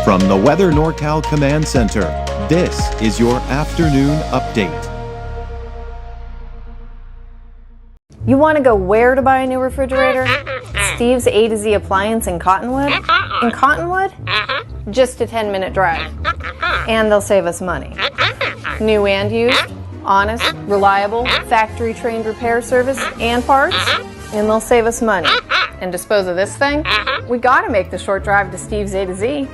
From the Weather NorCal Command Center, this is your afternoon update. You want to go where to buy a new refrigerator? Steve's A to Z Appliance in Cottonwood? In Cottonwood? Just a 10-minute drive. And they'll save us money. New and used, honest, reliable, factory-trained repair service and parts, and they'll save us money. And dispose of this thing? We gotta make the short drive to Steve's A to Z.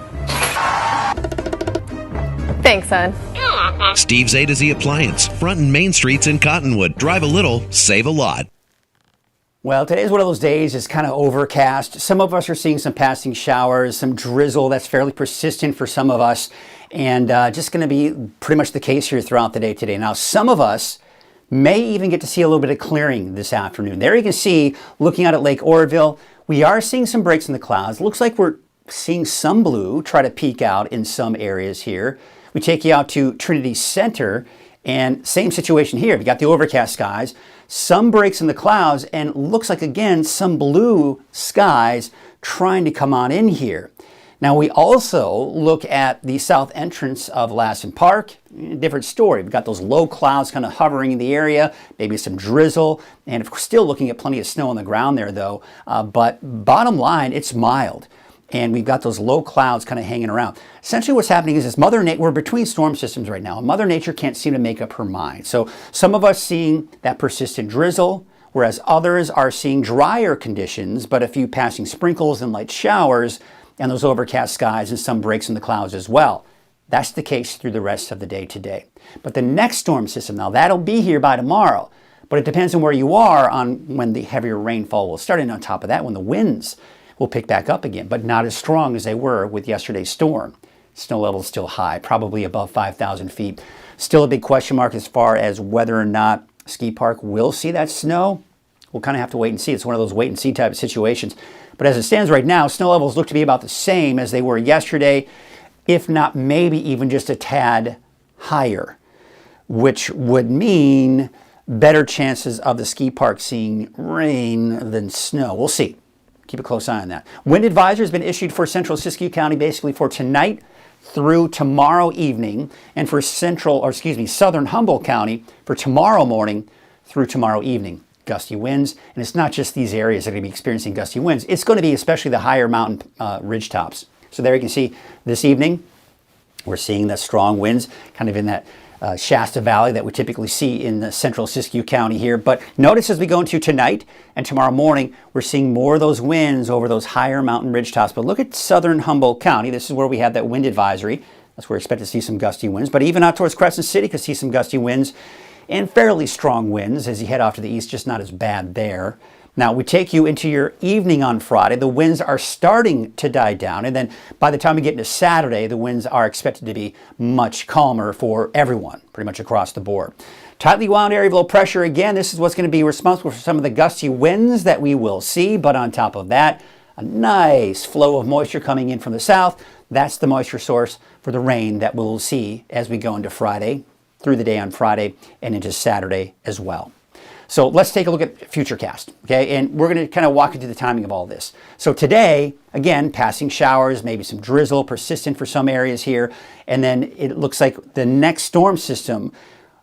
Thanks, son. Steve's A to Z Appliance, front and main streets in Cottonwood. Drive a little, save a lot. Well, today's one of those days. It's kind of overcast. Some of us are seeing some passing showers, some drizzle that's fairly persistent for some of us, and just going to be pretty much the case here throughout the day today. Now, some of us may even get to see a little bit of clearing this afternoon. There you can see, looking out at Lake Oroville, we are seeing some breaks in the clouds. Looks like we're seeing some blue try to peek out in some areas here. We take you out to Trinity Center, and same situation here. We got the overcast skies, some breaks in the clouds, and looks like, again, some blue skies trying to come on in here. Now, we also look at the south entrance of Lassen Park. Different story. We've got those low clouds kind of hovering in the area, maybe some drizzle, and still looking at plenty of snow on the ground there, though. But bottom line, it's mild. And we've got those low clouds kind of hanging around. Essentially what's happening is we're between storm systems right now, and Mother Nature can't seem to make up her mind. So some of us seeing that persistent drizzle, whereas others are seeing drier conditions, but a few passing sprinkles and light showers, and those overcast skies and some breaks in the clouds as well. That's the case through the rest of the day today. But the next storm system, now that'll be here by tomorrow, but it depends on where you are on when the heavier rainfall will start, and on top of that, when the winds will pick back up again, but not as strong as they were with yesterday's storm. Snow levels still high, probably above 5,000 feet. Still a big question mark as far as whether or not Ski Park will see that snow. We'll kind of have to wait and see. It's one of those wait and see type of situations. But as it stands right now, snow levels look to be about the same as they were yesterday, if not maybe even just a tad higher, which would mean better chances of the ski park seeing rain than snow. We'll see. Keep a close eye on that. Wind advisory has been issued for central Siskiyou County basically for tonight through tomorrow evening, and for southern Humboldt County for tomorrow morning through tomorrow evening. Gusty winds, and it's not just these areas that are going to be experiencing gusty winds. It's going to be especially the higher mountain ridge tops. So there you can see this evening, we're seeing the strong winds kind of in that Shasta Valley that we typically see in the central Siskiyou County here. But notice as we go into tonight and tomorrow morning, we're seeing more of those winds over those higher mountain ridge tops. But look at southern Humboldt County. This is where we have that wind advisory. That's where we expect to see some gusty winds. But even out towards Crescent City, could see some gusty winds and fairly strong winds as you head off to the east, just not as bad there. Now, we take you into your evening on Friday. The winds are starting to die down, and then by the time we get into Saturday, the winds are expected to be much calmer for everyone, pretty much across the board. Tightly wound area of low pressure, again, this is what's going to be responsible for some of the gusty winds that we will see, but on top of that, a nice flow of moisture coming in from the south. That's the moisture source for the rain that we'll see as we go into Friday, through the day on Friday, and into Saturday as well. So let's take a look at Futurecast, okay? And we're going to kind of walk into the timing of all this. So today, again, passing showers, maybe some drizzle, persistent for some areas here. And then it looks like the next storm system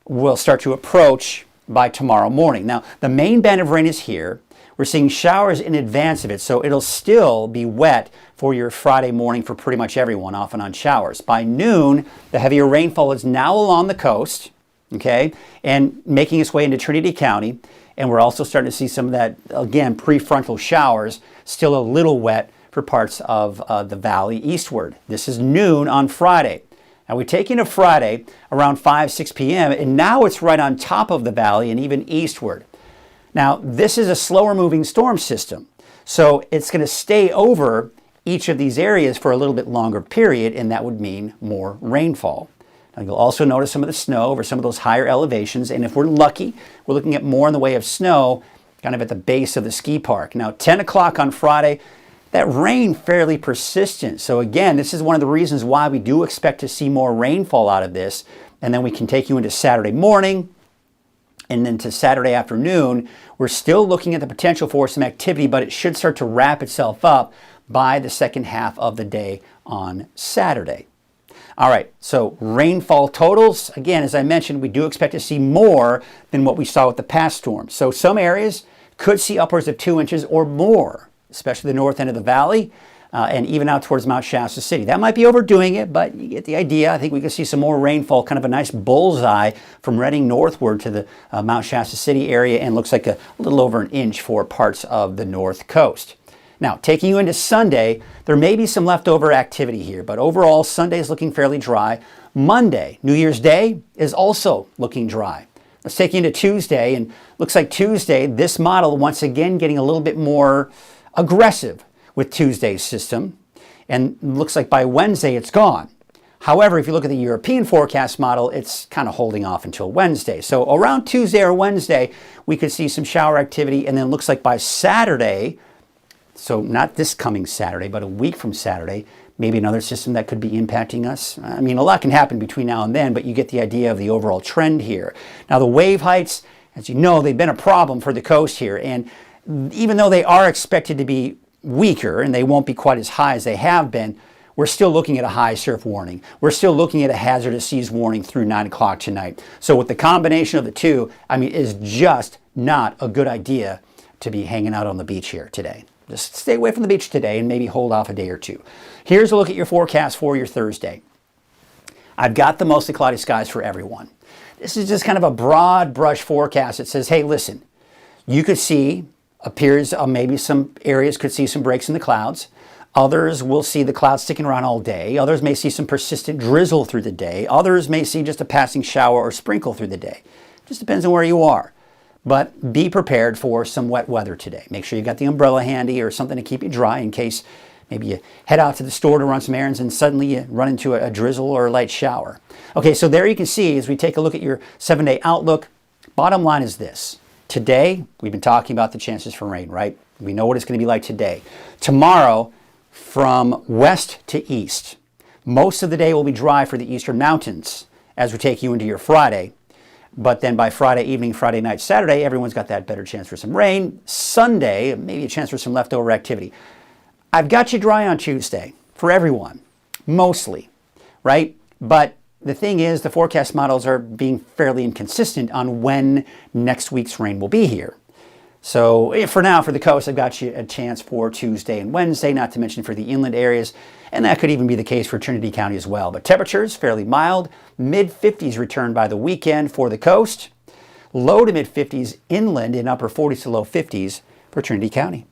will start to approach by tomorrow morning. Now, the main band of rain is here. We're seeing showers in advance of it, so it'll still be wet for your Friday morning for pretty much everyone, off and on showers. By noon, the heavier rainfall is now along the coast, okay, and making its way into Trinity County. And we're also starting to see some of that, again, prefrontal showers, still a little wet for parts of the valley eastward. This is noon on Friday. Now we take into Friday around 5, 6 p.m., and now it's right on top of the valley and even eastward. Now, this is a slower moving storm system, so it's going to stay over each of these areas for a little bit longer period, and that would mean more rainfall. Now, you'll also notice some of the snow over some of those higher elevations, and if we're lucky, we're looking at more in the way of snow kind of at the base of the ski park. Now, 10 o'clock on Friday, that rain fairly persistent. So again, this is one of the reasons why we do expect to see more rainfall out of this, and then we can take you into Saturday morning, And then to Saturday afternoon, we're still looking at the potential for some activity, but it should start to wrap itself up by the second half of the day on Saturday. All right, so rainfall totals, again, as I mentioned, we do expect to see more than what we saw with the past storm. So some areas could see upwards of 2 inches or more, especially the north end of the valley and even out towards Mount Shasta City. That might be overdoing it, but you get the idea. I think we could see some more rainfall, kind of a nice bullseye from Redding northward to the Mount Shasta City area, and looks like a little over an inch for parts of the north coast. Now, taking you into Sunday, there may be some leftover activity here, but overall, Sunday is looking fairly dry. Monday, New Year's Day, is also looking dry. Let's take you into Tuesday, and looks like Tuesday, this model once again getting a little bit more aggressive with Tuesday's system, and looks like by Wednesday it's gone. However, if you look at the European forecast model, it's kind of holding off until Wednesday. So around Tuesday or Wednesday, we could see some shower activity, and then looks like by Saturday, so not this coming Saturday, but a week from Saturday, maybe another system that could be impacting us. I mean, a lot can happen between now and then, but you get the idea of the overall trend here. Now, the wave heights, as you know, they've been a problem for the coast here. And even though they are expected to be weaker and they won't be quite as high as they have been, we're still looking at a high surf warning. We're still looking at a hazardous seas warning through 9 o'clock tonight. So with the combination of the two, I mean, it's just not a good idea to be hanging out on the beach here today. Just stay away from the beach today and maybe hold off a day or two. Here's a look at your forecast for your Thursday. I've got the mostly cloudy skies for everyone. This is just kind of a broad brush forecast. It says, hey, listen, you could see, appears maybe some areas could see some breaks in the clouds. Others will see the clouds sticking around all day. Others may see some persistent drizzle through the day. Others may see just a passing shower or sprinkle through the day. Just depends on where you are. But be prepared for some wet weather today. Make sure you got the umbrella handy or something to keep you dry in case maybe you head out to the store to run some errands and suddenly you run into a drizzle or a light shower. Okay, so there you can see as we take a look at your 7-day outlook, bottom line is this. Today, we've been talking about the chances for rain, right? We know what it's going to be like today. Tomorrow, from west to east, most of the day will be dry for the eastern mountains as we take you into your Friday. But then by Friday evening, Friday night, Saturday, everyone's got that better chance for some rain. Sunday, maybe a chance for some leftover activity. I've got you dry on Tuesday for everyone, mostly, right? But the thing is, the forecast models are being fairly inconsistent on when next week's rain will be here. So for now, for the coast, I've got you a chance for Tuesday and Wednesday, not to mention for the inland areas. And that could even be the case for Trinity County as well. But temperatures fairly mild, mid-50s return by the weekend for the coast, low to mid-50s inland and upper 40s to low 50s for Trinity County.